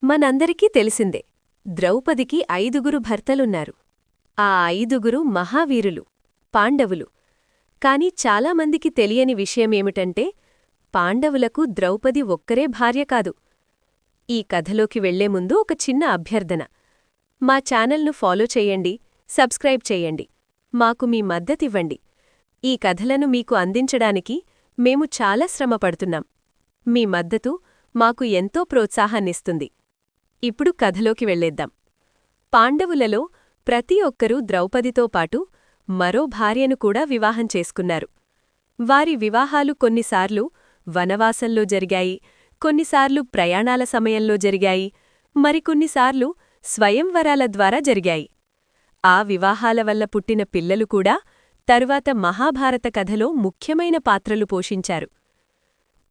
మనందరికీ తెలిసిందే ద్రౌపదికి 5గురు భర్తలున్నారు. ఆ 5గురు మహావీరులు, పాండవులు. కాని చాలామందికి తెలియని విషయమేమిటంటే పాండవులకు ద్రౌపది ఒక్కరే భార్య కాదు. ఈ కథలోకి వెళ్లే ముందు ఒక చిన్న అభ్యర్థన. మా ఛానల్ను ఫాలో చెయ్యండి, సబ్స్క్రైబ్ చెయ్యండి. మాకు మీ మద్దతివ్వండి. ఈ కథలను మీకు అందించడానికి మేము చాలా శ్రమపడుతున్నాం. మీ మద్దతు మాకు ఎంతో ప్రోత్సాహాన్నిస్తుంది. ఇప్పుడు కథలోకి వెళ్ళేద్దాం. పాండవులలో ప్రతి ఒక్కరూ ద్రౌపదితో పాటు మరో భార్యను కూడా వివాహం చేసుకున్నారు. వారి వివాహాలు కొన్నిసార్లు వనవాసంలో జరిగాయి, కొన్నిసార్లు ప్రయాణాల సమయంలో జరిగాయి, మరికొన్నిసార్లు స్వయంవరాల ద్వారా జరిగాయి. ఆ వివాహాల వల్ల పుట్టిన పిల్లలు కూడా తరువాత మహాభారత కథలో ముఖ్యమైన పాత్రలు పోషించారు.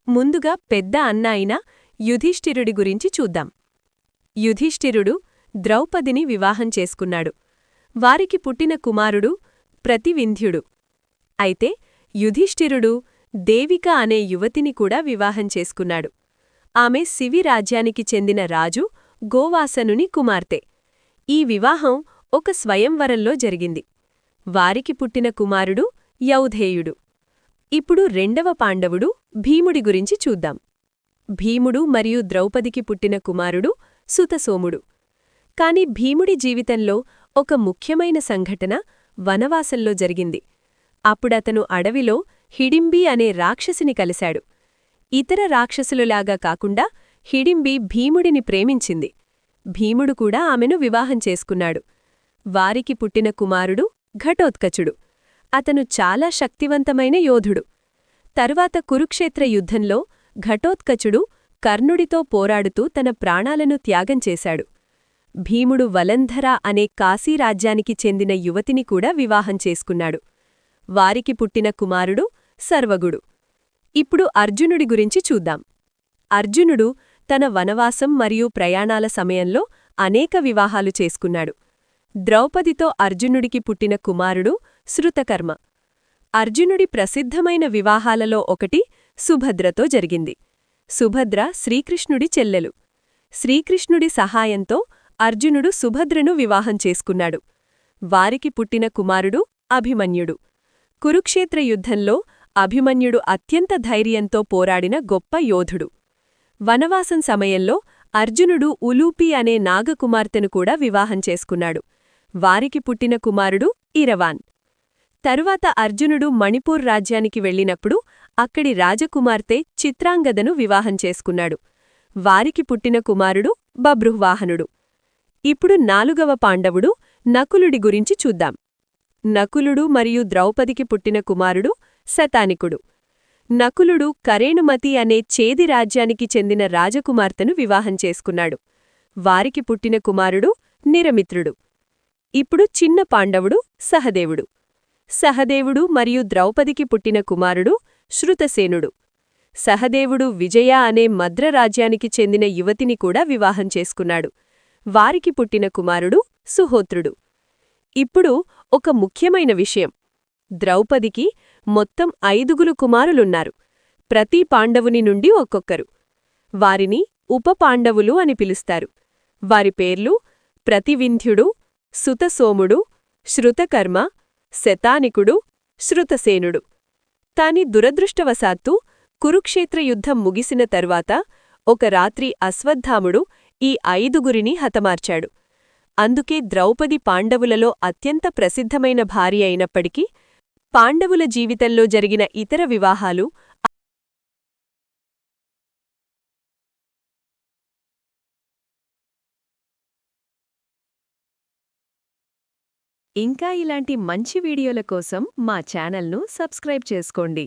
ముందుగా పెద్ద అన్న అయిన యుధిష్ఠిరుడి గురించి చూద్దాం. యుధిష్ఠిరుడు ద్రౌపదిని వివాహం చేసుకున్నాడు. వారికి పుట్టిన కుమారుడు ప్రతివింధ్యుడు. అయితే యుధిష్ఠిరుడు దేవిక అనే యువతిని కూడా వివాహం చేసుకున్నాడు. ఆమె శివి రాజ్యానికి చెందిన రాజు గోవాసనుని కుమార్తె. ఈ వివాహం ఒక స్వయంవరంలో జరిగింది. వారికి పుట్టిన కుమారుడు యౌధేయుడు. ఇప్పుడు రెండవ పాండవుడు భీముడి గురించి చూద్దాం. భీముడు మరియు ద్రౌపదికి పుట్టిన కుమారుడు సుతసోముడు. కాని భీముడి జీవితంలో ఒక ముఖ్యమైన సంఘటన వనవాసంలో జరిగింది. అప్పుడతను అడవిలో హిడింబి అనే రాక్షసిని కలిశాడు. ఇతర రాక్షసులులాగా కాకుండా హిడింబి భీముడిని ప్రేమించింది. భీముడు కూడా ఆమెను వివాహం చేసుకున్నాడు. వారికి పుట్టిన కుమారుడు ఘటోత్కచుడు. అతను చాలా శక్తివంతమైన యోధుడు. తరువాత కురుక్షేత్ర యుద్ధంలో ఘటోత్కచుడు కర్ణుడితో పోరాడుతూ తన ప్రాణాలను త్యాగం చేశాడు. భీముడు వలంధర అనే కాశీరాజ్యానికి చెందిన యువతిని కూడా వివాహం చేసుకున్నాడు. వారికి పుట్టిన కుమారుడు సర్వగుడు. ఇప్పుడు అర్జునుడి గురించి చూద్దాం. అర్జునుడు తన వనవాసం మరియు ప్రయాణాల సమయంలో అనేక వివాహాలు చేసుకున్నాడు. ద్రౌపదితో అర్జునుడికి పుట్టిన కుమారుడు శృతకర్మ. అర్జునుడి ప్రసిద్ధమైన వివాహాలలో ఒకటి సుభద్రతో జరిగింది. సుభద్ర శ్రీకృష్ణుడి చెల్లెలు. శ్రీకృష్ణుడి సహాయంతో అర్జునుడు సుభద్రను వివాహం చేసుకున్నాడు. వారికి పుట్టిన కుమారుడు అభిమన్యుడు. కురుక్షేత్ర యుద్ధంలో అభిమన్యుడు అత్యంత ధైర్యంతో పోరాడిన గొప్ప యోధుడు. వనవాసం సమయంలో అర్జునుడు ఉలూపి అనే నాగకుమార్తెను కూడా వివాహం చేసుకున్నాడు. వారికి పుట్టిన కుమారుడు ఇరవాన్. తరువాత అర్జునుడు మణిపూర్ రాజ్యానికి వెళ్ళినప్పుడు అక్కడి రాజకుమార్తె చిత్రాంగదను వివాహం చేసుకున్నాడు. వారికి పుట్టిన కుమారుడు బభ్రువాహనుడు. ఇప్పుడు నాలుగవ పాండవుడు నకులుడి గురించి చూద్దాం. నకులుడు మరియు ద్రౌపదికి పుట్టిన కుమారుడు శతానికుడు. నకులుడు కరేణుమతి అనే చేది రాజ్యానికి చెందిన రాజకుమార్తెను వివాహం చేసుకున్నాడు. వారికి పుట్టిన కుమారుడు నిరమిత్రుడు. ఇప్పుడు చిన్న పాండవుడు సహదేవుడు. సహదేవుడు మరియు ద్రౌపదికి పుట్టిన కుమారుడు శృతసేనుడు. సహదేవుడు విజయ అనే మద్రరాజ్యానికి చెందిన యువతిని కూడా వివాహం చేసుకున్నాడు. వారికి పుట్టిన కుమారుడు సుహోత్రుడు. ఇప్పుడు ఒక ముఖ్యమైన విషయం. ద్రౌపదికి మొత్తం 5గురు కుమారులున్నారు. ప్రతి పాండవుని నుండి ఒక్కొక్కరు. వారిని ఉపపాండవులు అని పిలుస్తారు. వారి పేర్లు ప్రతివింధ్యుడు, సుతసోముడు, శృతకర్మ, శతానికుడు, శృతసేనుడు. కాని దురదృష్టవశాత్తు కురుక్షేత్ర యుద్ధం ముగిసిన తర్వాత ఒక రాత్రి అశ్వత్థాముడు ఈ 5గురిని హతమార్చాడు. అందుకే ద్రౌపది పాండవులలో అత్యంత ప్రసిద్ధమైన భార్య అయినప్పటికీ పాండవుల జీవితంలో జరిగిన ఇతర వివాహాలు ఇంకా ఇలాంటి మంచి వీడియోల కోసం మా ఛానల్ను సబ్స్క్రైబ్ చేసుకోండి.